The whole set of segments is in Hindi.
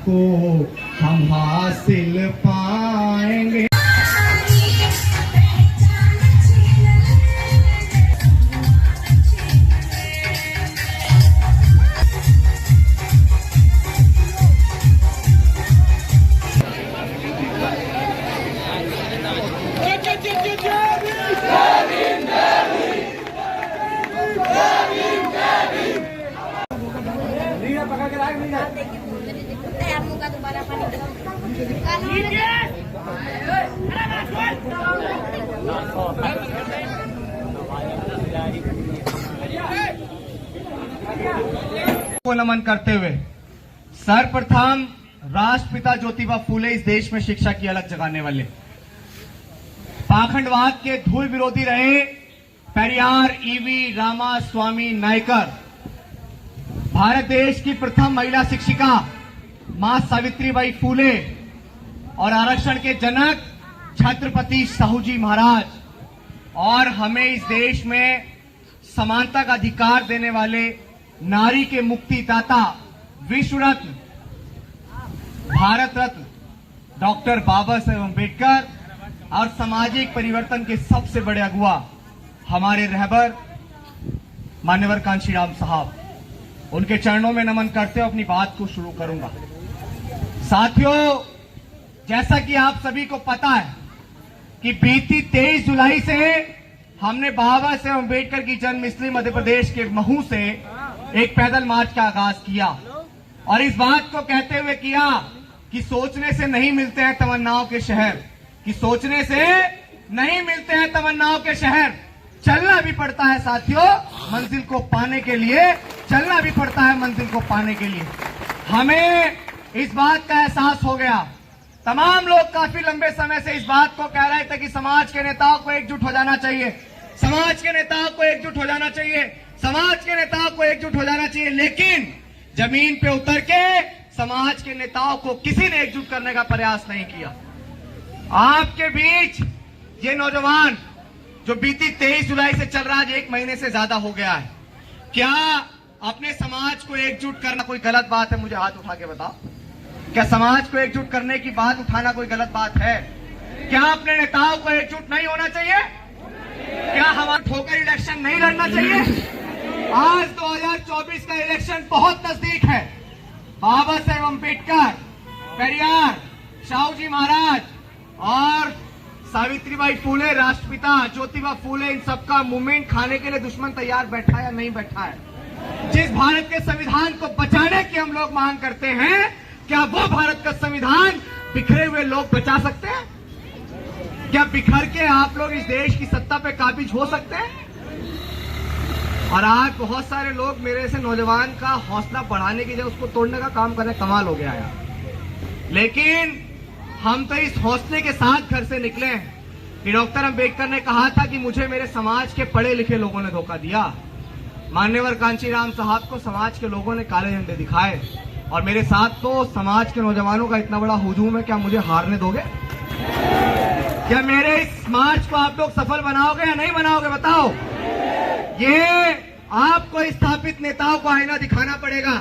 को हम हासिल पाएंगे। को नमन करते हुए सर्वप्रथम राष्ट्रपिता ज्योतिबा फूले इस देश में शिक्षा की अलग जगाने वाले, पाखंडवाद के धूल विरोधी रहे पेरियार ईवी रामास्वामी नायकर, भारत देश की प्रथम महिला शिक्षिका मां सावित्रीबाई फूले और आरक्षण के जनक छत्रपति साहूजी महाराज, और हमें इस देश में समानता का अधिकार देने वाले नारी के मुक्तिदाता विश्व रत्न भारत रत्न डॉक्टर बाबा साहेब अम्बेडकर और सामाजिक परिवर्तन के सबसे बड़े अगुवा हमारे रहबर मान्यवर कांशीराम साहब, उनके चरणों में नमन करते हुए अपनी बात को शुरू करूंगा। साथियों, जैसा कि आप सभी को पता है कि बीती 23 जुलाई से हमने बाबा साहेब अम्बेडकर की जन्मस्थली मध्य प्रदेश के महू से एक पैदल मार्च का आगाज किया और इस बात को कहते हुए किया कि सोचने से नहीं मिलते हैं तमन्नाओं के शहर, कि सोचने से नहीं मिलते हैं तमन्नाओं के शहर, चलना भी पड़ता है साथियों मंजिल को पाने के लिए, चलना भी पड़ता है मंजिल को पाने के लिए। हमें इस बात का एहसास हो गया, तमाम लोग काफी लंबे समय से इस बात को कह रहे थे कि समाज के नेताओं को एकजुट हो जाना चाहिए, समाज के नेताओं को एकजुट हो जाना चाहिए, समाज के नेताओं को एकजुट हो जाना चाहिए, लेकिन जमीन पे उतर के समाज के नेताओं को किसी ने एकजुट करने का प्रयास नहीं किया। आपके बीच ये नौजवान जो बीती 23 जुलाई से चल रहा है, 1 महीने से ज्यादा हो गया है, क्या अपने समाज को एकजुट करना कोई गलत बात है? मुझे हाथ उठा के बताओ, क्या समाज को एकजुट करने की बात उठाना कोई गलत बात है? क्या अपने नेताओं को एकजुट नहीं होना चाहिए? क्या हमारा ठोकर इलेक्शन नहीं लड़ना चाहिए? आज 2024 का इलेक्शन बहुत नजदीक है। बाबा साहेब अम्बेडकर, पेरियार, साहूजी महाराज और सावित्रीबाई फूले, राष्ट्रपिता ज्योतिबा फूले, इन सबका मूवमेंट खाने के लिए दुश्मन तैयार बैठा या नहीं बैठा है? जिस भारत के संविधान को बचाने की हम लोग मांग करते हैं, क्या वो भारत का संविधान बिखरे हुए लोग बचा सकते हैं? क्या बिखर के आप लोग इस देश की सत्ता पे काबिज हो सकते हैं? और आज बहुत सारे लोग मेरे से नौजवान का हौसला बढ़ाने की जगह उसको तोड़ने का काम कर रहे हैं। कमाल हो गया यार। लेकिन हम तो इस हौसले के साथ घर से निकले हैं कि डॉक्टर अंबेडकर ने कहा था कि मुझे मेरे समाज के पढ़े लिखे लोगों ने धोखा दिया। मान्यवर कांशीराम साहब को समाज के लोगों ने काले झंडे दिखाए और मेरे साथ तो समाज के नौजवानों का इतना बड़ा हुजूम है, क्या मुझे हारने दोगे? क्या मेरे इस मार्च को आप लोग सफल बनाओगे या नहीं बनाओगे? बताओ। ये आपको स्थापित नेताओं को आईना दिखाना पड़ेगा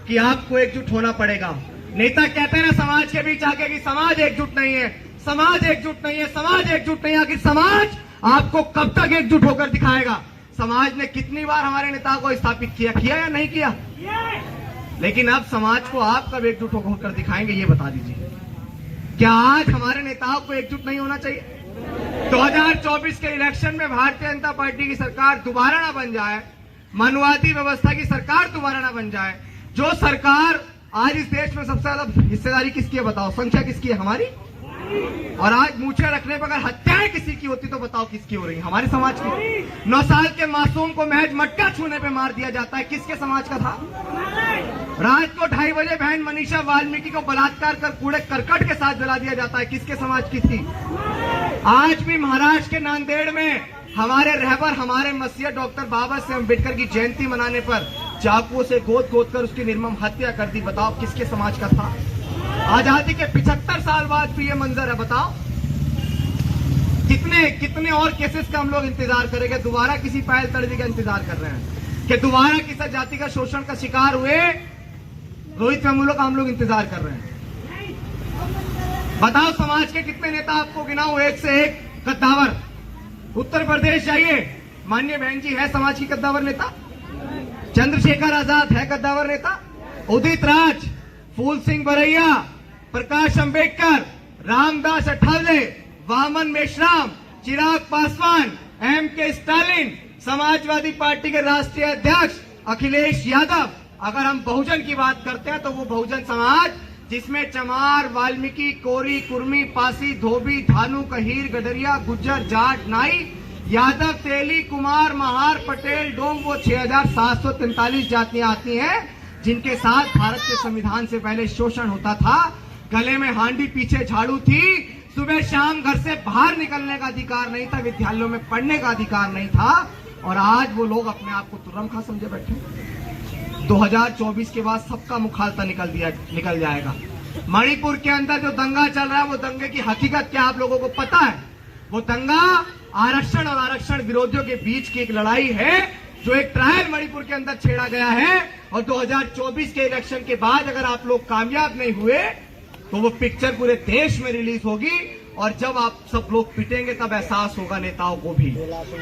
कि आपको एकजुट होना पड़ेगा। नेता कहते हैं ना समाज के बीच आके कि समाज एकजुट नहीं है, समाज एकजुट नहीं है, समाज एकजुट नहीं है। आखिर समाज आपको कब तक एकजुट होकर दिखाएगा? समाज ने कितनी बार हमारे नेताओं को स्थापित किया या नहीं किया? लेकिन अब समाज को आप कब एकजुट होकर दिखाएंगे, ये बता दीजिए। क्या आज हमारे नेताओं को एकजुट नहीं होना चाहिए? 2024 के इलेक्शन में भारतीय जनता पार्टी की सरकार दोबारा ना बन जाए, मनुवादी व्यवस्था की सरकार दोबारा ना बन जाए। जो सरकार आज इस देश में सबसे ज्यादा हिस्सेदारी किसकी है बताओ? संख्या किसकी है? हमारी। और आज मूछे रखने पर अगर हत्याएं किसी की होती तो बताओ किसकी हो रही है? हमारे समाज की। 9 साल के मासूम को महज मटका छूने पे मार दिया जाता है, किसके समाज का था? रात को 2:30 बजे बहन मनीषा वाल्मीकि को बलात्कार कर कूड़े करकट के साथ जला दिया जाता है, किसके समाज की थी? आज भी महाराष्ट्र के नांदेड़ में हमारे रहबर, हमारे मसीहा डॉक्टर बाबा साहेब अम्बेडकर की जयंती मनाने पर चाकुओं से गोद गोद कर उसकी निर्मम हत्या कर दी, बताओ किसके समाज का था? आजादी के 75 साल बाद भी ये मंजर है, बताओ। कितने और केसेस का हम लोग इंतजार करेंगे? दोबारा किसी पहल तर्जी का इंतजार कर रहे हैं कि दोबारा किसी जाति का शोषण का शिकार हुए रोहित वेमुला का हम लोग इंतजार कर रहे हैं। बताओ समाज के कितने नेता आपको गिनाओ, एक से एक कद्दावर। उत्तर प्रदेश जाइए, माननीय बहन जी है समाज की कद्दावर नेता। चंद्रशेखर आजाद है कद्दावर नेता। उदित राज, फूल सिंह बरैया, प्रकाश अंबेडकर, रामदास अठावले, वामन मेश्राम, चिराग पासवान, M.K. स्टालिन, समाजवादी पार्टी के राष्ट्रीय अध्यक्ष अखिलेश यादव। अगर हम बहुजन की बात करते हैं तो वो बहुजन समाज जिसमें चमार, वाल्मीकि, कोरी, कुर्मी, पासी, धोबी, धानु, कहीर, गडरिया, गुज्जर, जाट, नाई, यादव, तेली, कुमार, महार, पटेल, डोम, वो 6,743 जातियां आती हैं जिनके साथ भारत के संविधान से पहले शोषण होता था। गले में हांडी, पीछे झाड़ू थी, सुबह शाम घर से बाहर निकलने का अधिकार नहीं था, विद्यालयों में पढ़ने का अधिकार नहीं था, और आज वो लोग अपने आप को तुर्रम खा समझे बैठे। 2024 के बाद सबका मुखालता निकल जाएगा। मणिपुर के अंदर जो दंगा चल रहा है, वो दंगे की हकीकत क्या आप लोगों को पता है? वो दंगा आरक्षण और आरक्षण विरोधियों के बीच की एक लड़ाई है, जो एक ट्रायल मणिपुर के अंदर छेड़ा गया है। और 2024 के इलेक्शन के बाद अगर आप लोग कामयाब नहीं हुए तो वो पिक्चर पूरे देश में रिलीज होगी, और जब आप सब लोग पिटेंगे तब एहसास होगा नेताओं को भी,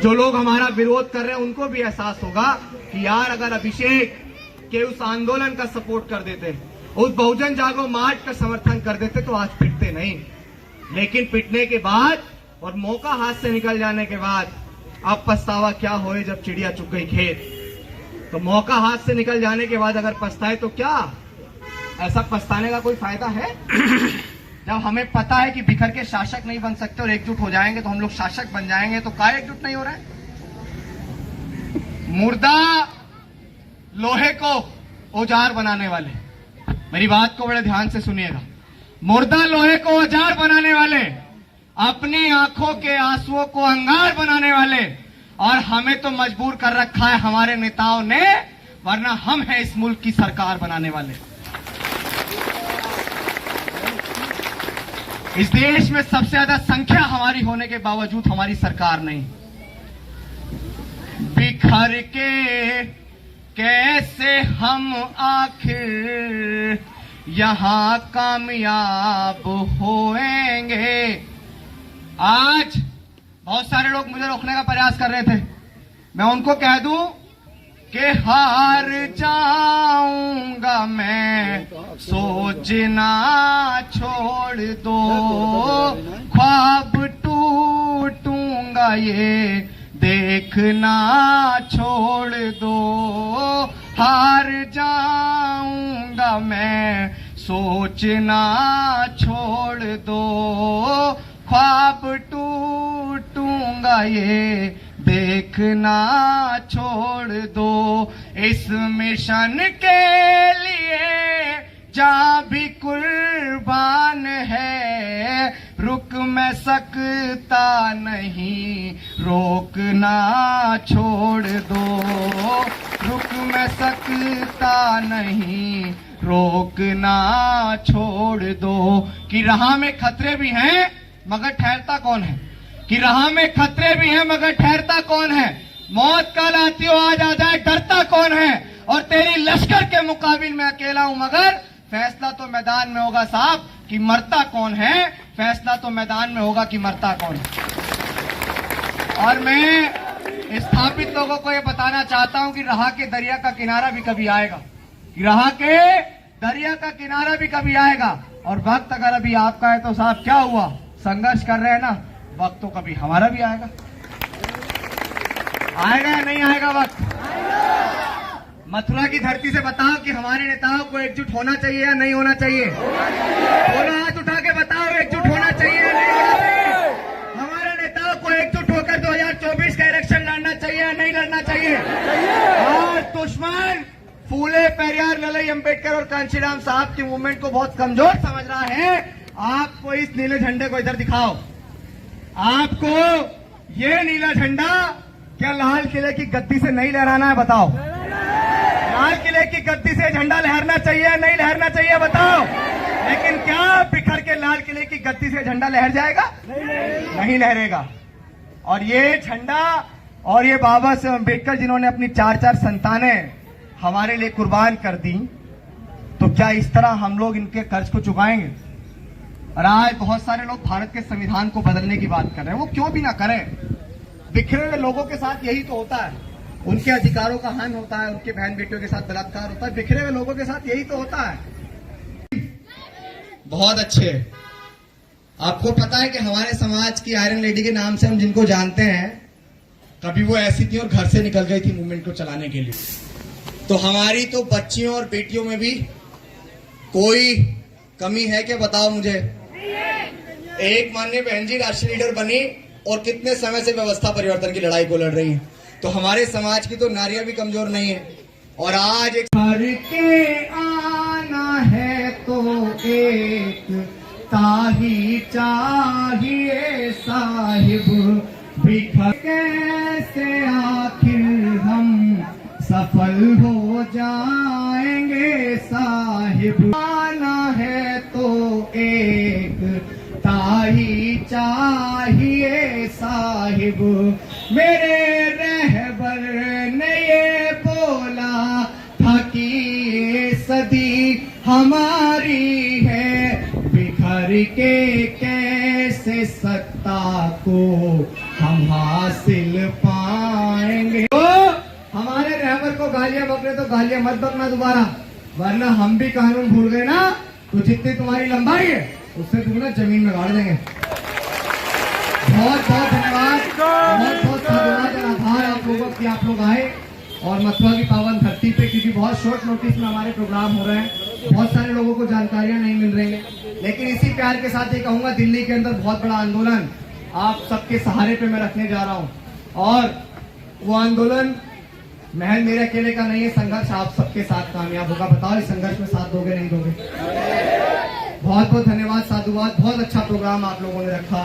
जो लोग हमारा विरोध कर रहे हैं उनको भी एहसास होगा कि यार अगर अभिषेक के उस आंदोलन का सपोर्ट कर देते, उस बहुजन जागो मार्च का समर्थन कर देते तो आज पिटते नहीं। लेकिन पिटने के बाद और मौका हाथ से निकल जाने के बाद अब पछतावा क्या होए जब चिड़िया चुग गई खेत। तो मौका हाथ से निकल जाने के बाद अगर पछताए तो क्या, ऐसा पछताने का कोई फायदा है? जब हमें पता है कि बिखर के शासक नहीं बन सकते और एकजुट हो जाएंगे तो हम लोग शासक बन जाएंगे, तो क्या एकजुट नहीं हो रहा है? मुर्दा लोहे को औजार बनाने वाले, मेरी बात को बड़े ध्यान से सुनिएगा, मुर्दा लोहे को औजार बनाने वाले, अपनी आंखों के आंसुओं को अंगार बनाने वाले, और हमें तो मजबूर कर रखा है हमारे नेताओं ने, वरना हम हैं इस मुल्क की सरकार बनाने वाले। इस देश में सबसे ज्यादा संख्या हमारी होने के बावजूद हमारी सरकार नहीं। बिखर के कैसे हम आखिर यहां कामयाब होएंगे। आज बहुत सारे लोग मुझे रोकने का प्रयास कर रहे थे, मैं उनको कह दूं कि हार जाऊंगा मैं, सोचना छोड़ दो, ख्वाब टूटूंगा ये देखना छोड़ दो, हार जाऊंगा मैं, सोचना छोड़ दो, ख्वाब टूटूंगा ये देखना छोड़ दो। इस मिशन के लिए जहाँ भी कुर्बान है, रुक मैं सकता नहीं, रोकना छोड़ दो, रुक मैं सकता नहीं, रोकना छोड़ दो। कि राह में खतरे भी हैं मगर ठहरता कौन है, कि राह में खतरे भी हैं मगर ठहरता कौन है, मौत कल आती हो आज आ जाए डरता कौन है, और तेरी लश्कर के मुकाबिल में अकेला हूं मगर फैसला तो मैदान में होगा साहब कि मरता कौन है, फैसला तो मैदान में होगा कि मरता कौन है। और मैं स्थापित लोगों को यह बताना चाहता हूं कि राह के दरिया का किनारा भी कभी आएगा, कि राह के दरिया का किनारा भी कभी आएगा, और वक्त अगर अभी आपका है तो साहब क्या हुआ, संघर्ष कर रहे हैं ना, वक्त तो कभी हमारा भी आएगा। आएगा या नहीं आएगा वक्त? मथुरा की धरती से बताओ कि हमारे नेताओं को एकजुट होना चाहिए या नहीं होना चाहिए? बोलो, हाथ उठा के बताओ, एकजुट होना चाहिए या नहीं होना चाहिए? हमारे नेताओं को एकजुट होकर 2024 का इलेक्शन लड़ना चाहिए या नहीं लड़ना चाहिए? और दुश्मन फूले, पेरियार, ललई, अंबेडकर और कांशीराम साहब की मूवमेंट को बहुत कमजोर समझ रहा है। आपको इस नीले झंडे को इधर दिखाओ, आपको ये नीला झंडा क्या लाल किले की गद्दी से नहीं लहराना है? बताओ, लाल किले की गद्दी से झंडा लहरना चाहिए नहीं लहरना चाहिए? बताओ। लेकिन क्या बिखर के लाल किले की गद्दी से झंडा लहर जाएगा? नहीं लहरेगा। और ये झंडा और ये बाबा साहब अम्बेडकर जिन्होंने अपनी 4-4 संतानें हमारे लिए कुर्बान कर दी, तो क्या इस तरह हम लोग इनके कर्ज को चुकाएंगे? और आज बहुत सारे लोग भारत के संविधान को बदलने की बात कर रहे हैं। वो क्यों भी ना करें, बिखरे हुए लोगों के साथ यही तो होता है, उनके अधिकारों का हनन होता है, उनके बहन बेटियों के साथ बलात्कार होता है, बिखरे हुए लोगों के साथ यही तो होता है। बहुत अच्छे। आपको पता है कि हमारे समाज की आयरन लेडी के नाम से हम जिनको जानते हैं, कभी वो ऐसी थी और घर से निकल गई थी मूवमेंट को चलाने के लिए। तो हमारी तो बच्चियों और बेटियों में भी कोई कमी है क्या, बताओ मुझे। एक माननीय बहन जी राष्ट्रीय लीडर बनी और कितने समय से व्यवस्था परिवर्तन की लड़ाई को लड़ रही हैं। तो हमारे समाज की तो नारियां भी कमजोर नहीं है। और आज एक करके आना है तो एक ताही चाहिए साहिब, बिखर कैसे आखिर हम सफल हो जाएंगे साहिब। आना है तो एक ताही चाहिए साहिब, मेरे रहबर ने ये बोला था कि ये सदी हमारी है, बिखर के कैसे सत्ता को हम हासिल पाएंगे। तो हमारे रहबर को गालियां बकरे तो गालियां मत बकना दोबारा, वरना हम भी कानून भूल गए ना तो जितनी तुम्हारी लंबाई है उससे दुगना जमीन में गाड़ देंगे। बहुत बहुत धन्यवाद, बहुत बहुत धन्यवाद और आभार आप लोगों की, आप लोग आए और मथुरा की पावन धरती पे, क्योंकि बहुत शॉर्ट नोटिस में हमारे प्रोग्राम हो रहे हैं, बहुत सारे लोगों को जानकारियां नहीं मिल रही है। लेकिन इसी प्यार के साथ ये कहूंगा, दिल्ली के अंदर बहुत बड़ा आंदोलन आप सबके सहारे पे मैं रखने जा रहा हूं, और वो आंदोलन महल मेरे अकेले का नहीं है, संघर्ष आप सबके साथ कामयाब होगा। बताओ इस संघर्ष में साथ दोगे नहीं दोगे? बहुत बहुत धन्यवाद, साधुवाद। बहुत अच्छा प्रोग्राम आप लोगों ने रखा।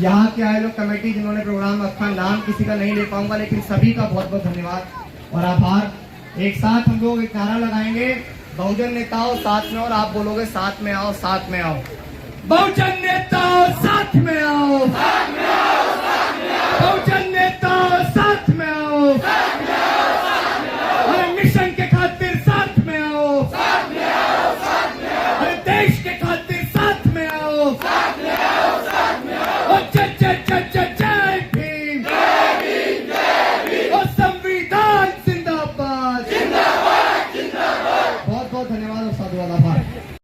यहाँ के आए लोग कमेटी जिन्होंने प्रोग्राम रखा, नाम किसी का नहीं ले पाऊंगा, लेकिन सभी का बहुत बहुत धन्यवाद और आभार। एक साथ हम लोग एक नारा लगाएंगे, बहुजन नेताओं साथ में, और आप बोलोगे साथ में आओ, साथ में आओ। बहुजन नेताओं साथ में आओ,